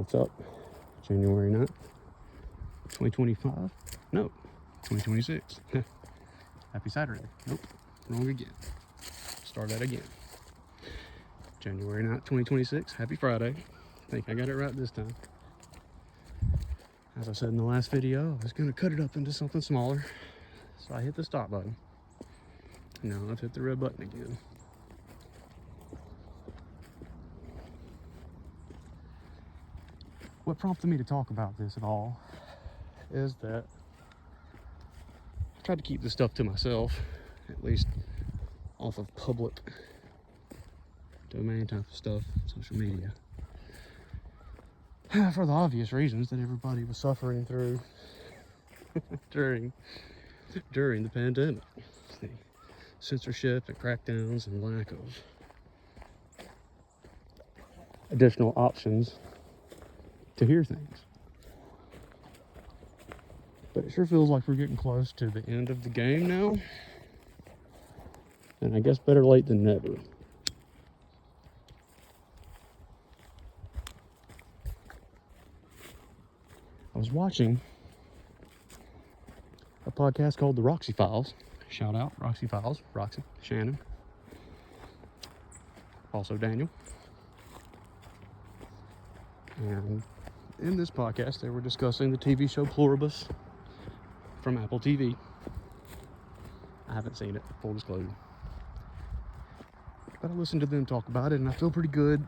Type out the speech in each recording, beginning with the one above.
What's up? January 9th, 2025? No, 2026. Happy Saturday. Nope, wrong again. Start that again. January 9th, 2026. Happy Friday. I think I got it right this time. As I said in the last video, I was going to cut it up into something smaller. So I hit the stop button. Now I've hit the red button again. What prompted me to talk about this at all is that I tried to keep this stuff to myself, at least off of public domain type of stuff, social media, for the obvious reasons that everybody was suffering through during the pandemic. The censorship and crackdowns and lack of additional options to hear things. But it sure feels like we're getting close to the end of the game now. And I guess better late than never. I was watching a podcast called The Roxy Files. Shout out, Roxy Files, Roxy, Shannon, also Daniel. And in this podcast, they were discussing the TV show Pluribus from Apple TV. I haven't seen it, full disclosure. But I listened to them talk about it, and I feel pretty good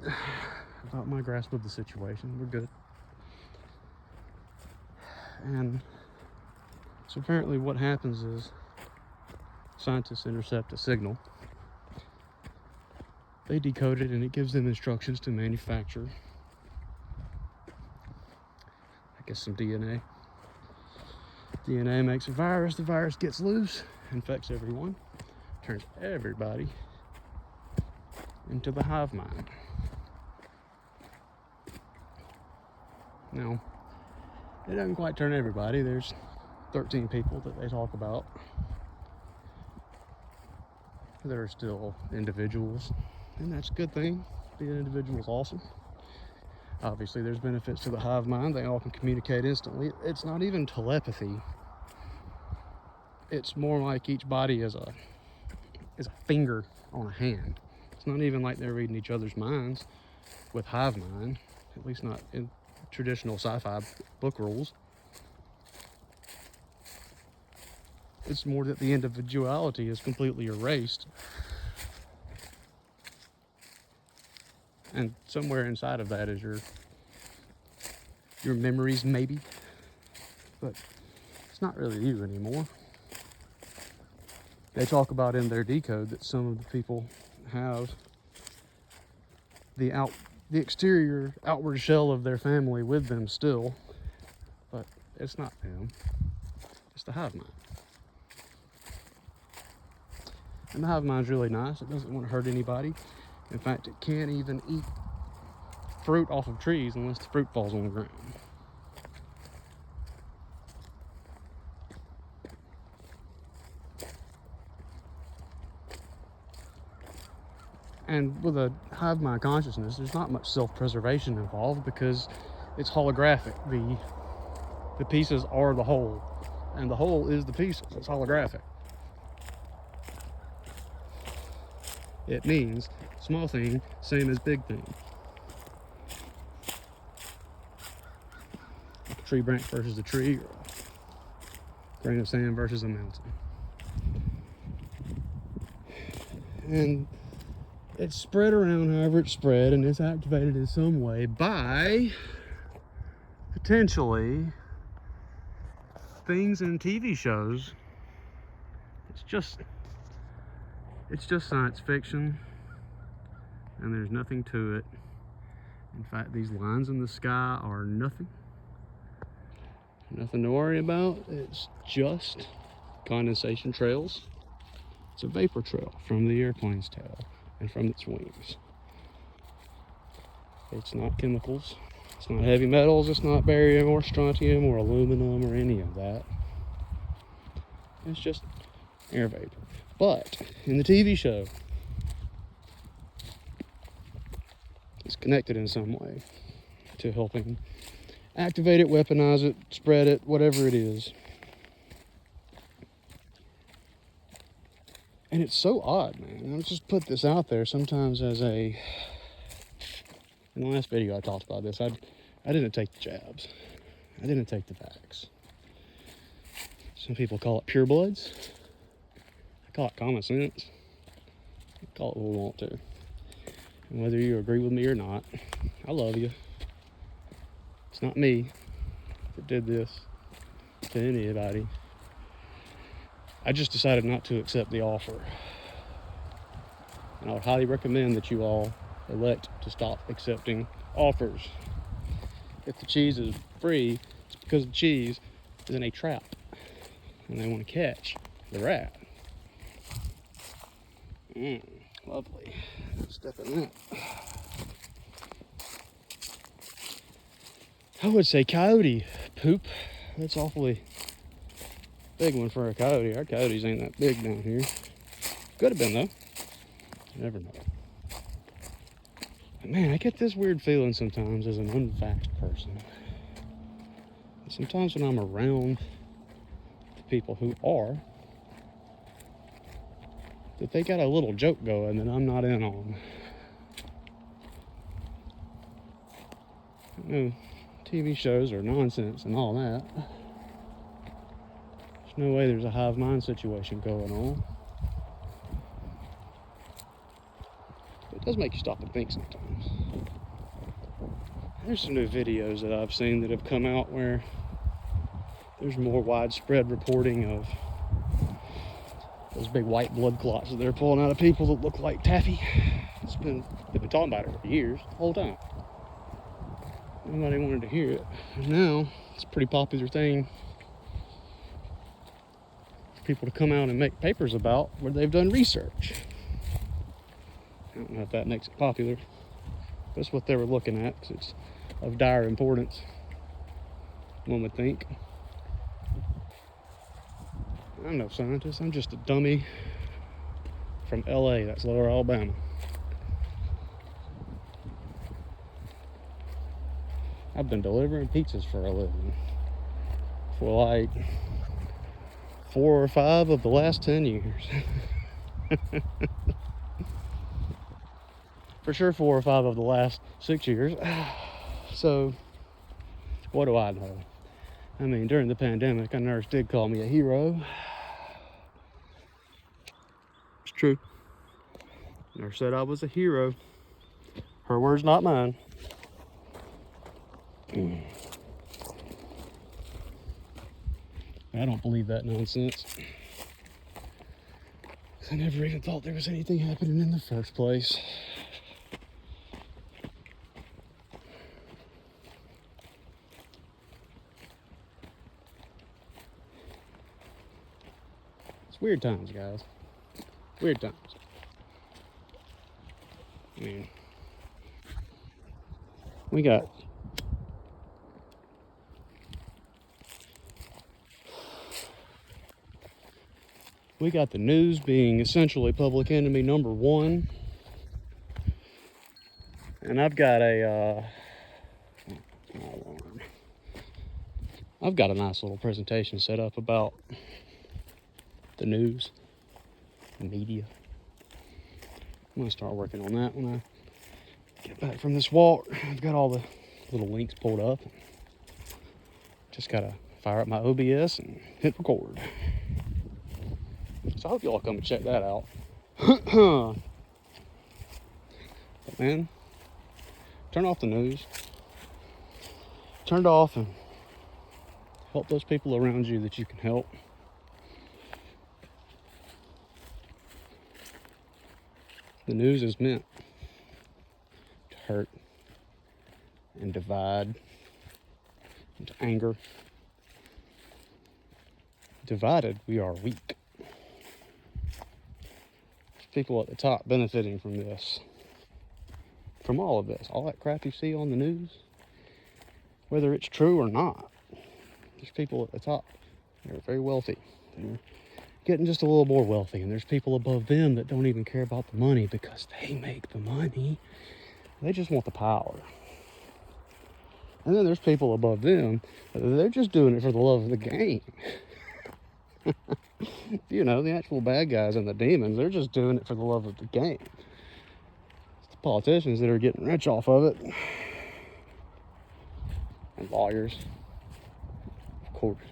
about my grasp of the situation. We're good. And so apparently what happens is scientists intercept a signal. They decode it, and it gives them instructions to manufacture, I guess, some DNA. DNA makes a virus. The virus gets loose, infects everyone, turns everybody into the hive mind. Now, it doesn't quite turn everybody. There's 13 people that they talk about that are still individuals, and that's a good thing. Being an individual is awesome. Obviously, there's benefits to the hive mind. They all can communicate instantly. It's not even telepathy. It's more like each body is a finger on a hand. It's not even like they're reading each other's minds with hive mind, at least not in traditional sci-fi book rules. It's more that the individuality is completely erased. And somewhere inside of that is your memories, maybe. But it's not really you anymore. They talk about in their decode that some of the people have the exterior, outward shell of their family with them still, but it's not them. It's the hive mind. And the hive mind's really nice. It doesn't want to hurt anybody. In fact, it can't even eat fruit off of trees unless the fruit falls on the ground. And with a hive mind consciousness, there's not much self-preservation involved because it's holographic. The pieces are the whole, and the whole is the pieces. It's holographic. It means small thing, same as big thing. Like a tree branch versus a tree, or a grain of sand versus a mountain. And it's spread around however it's spread, and it's activated in some way by potentially things in TV shows. It's just science fiction, and there's nothing to it. In fact, these lines in the sky are nothing to worry about. It's just condensation trails. It's a vapor trail from the airplane's tail and from its wings. It's not chemicals, it's not heavy metals, it's not barium or strontium or aluminum or any of that. It's just air vapor. But in the TV show, it's connected in some way to helping activate it, weaponize it, spread it, whatever it is. And it's so odd, man. I'll just put this out there sometimes as a... In the last video I talked about this. I didn't take the jabs. I didn't take the vax. Some people call it purebloods. I call it common sense. Call it what we want to. And whether you agree with me or not, I love you. It's not me that did this to anybody. I just decided not to accept the offer. And I would highly recommend that you all elect to stop accepting offers. If the cheese is free, it's because the cheese is in a trap and they want to catch the rat. Lovely. Step in that. I would say coyote poop. That's awfully big one for a coyote. Our coyotes ain't that big down here. Could have been though. You never know. But man, I get this weird feeling sometimes as an unvaxxed person. Sometimes when I'm around the people who are, that they got a little joke going that I'm not in on. You know, TV shows are nonsense and all that. There's no way there's a hive mind situation going on. It does make you stop and think sometimes. There's some new videos that I've seen that have come out where there's more widespread reporting of those big white blood clots that they're pulling out of people that look like taffy. They've been talking about it for years, the whole time. Nobody wanted to hear it. And now it's a pretty popular thing for people to come out and make papers about where they've done research. I don't know if that makes it popular. That's what they were looking at, because it's of dire importance, one would think. I'm no scientist. I'm just a dummy from LA, that's Lower Alabama. I've been delivering pizzas for a living for like 4 or 5 of the last 10 years. For sure 4 or 5 of the last 6 years. So, what do I know? I mean, during the pandemic, a nurse did call me a hero. It's true. Nurse said I was a hero. Her words, not mine. I don't believe that nonsense. I never even thought there was anything happening in the first place. It's weird times, guys. Weird times. I mean, we got the news being essentially public enemy number 1. And I've got a nice little presentation set up about the news, the media. I'm gonna start working on that when I get back from this walk. I've got all the little links pulled up. Just gotta fire up my OBS and hit record. So I hope y'all come and check that out. But man, turn off the news. Turn it off and help those people around you that you can help. The news is meant to hurt and divide and to anger. Divided, we are weak. People at the top benefiting from this, from all of this, all that crap you see on the news, whether it's true or not. There's people at the top, they're very wealthy, they're getting just a little more wealthy, and there's people above them that don't even care about the money because they make the money. They just want the power. And then there's people above them. They're just doing it for the love of the game. You know, the actual bad guys and the demons, they're just doing it for the love of the game. It's the politicians that are getting rich off of it. And lawyers. Of course.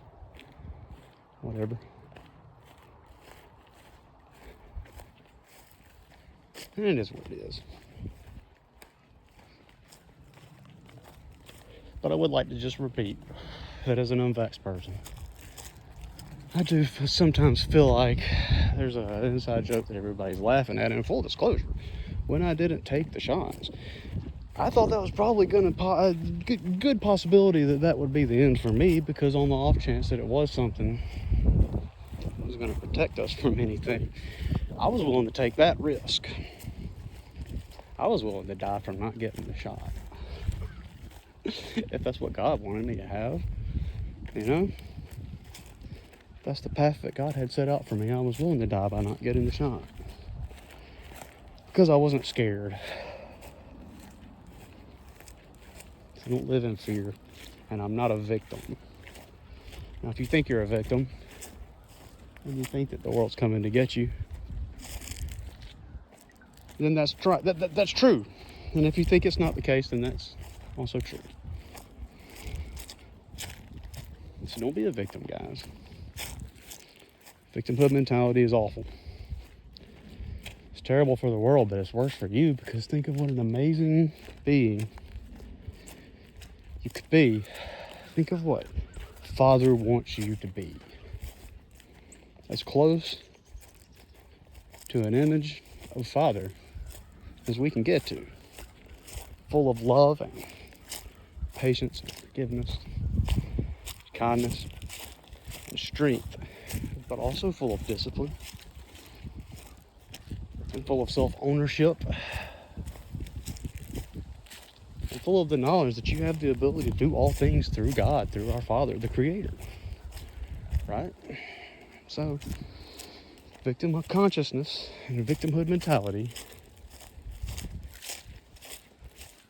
Whatever. And it is what it is. But I would like to just repeat that as an unvaxxed person, I do sometimes feel like there's an inside joke that everybody's laughing at. And full disclosure, when I didn't take the shots, I thought that was probably going to a good possibility that would be the end for me, because on the off chance that it was something that was going to protect us from anything, I was willing to take that risk. I was willing to die from not getting the shot. If that's what God wanted me to have, you know, that's the path that God had set out for me. I was willing to die by not getting the shot, because I wasn't scared. I don't live in fear, and I'm not a victim. Now, if you think you're a victim, and you think that the world's coming to get you, then that's true. And if you think it's not the case, then that's also true. So don't be a victim, guys. Victimhood mentality is awful. It's terrible for the world, but it's worse for you, because think of what an amazing being you could be. Think of what Father wants you to be. As close to an image of Father as we can get to. Full of love and patience and forgiveness, kindness and strength, but also full of discipline and full of self-ownership and full of the knowledge that you have the ability to do all things through God, through our Father, the Creator, right? So, victim of consciousness and victimhood mentality,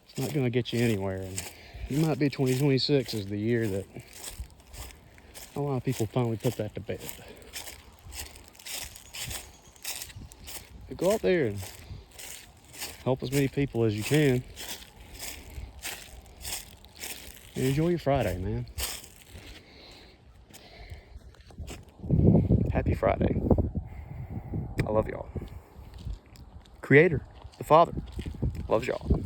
it's not going to get you anywhere. And it might be 2026 is the year that a lot of people finally put that to bed. But go out there and help as many people as you can. And enjoy your Friday, man. Happy Friday. I love y'all. Creator, the Father, loves y'all.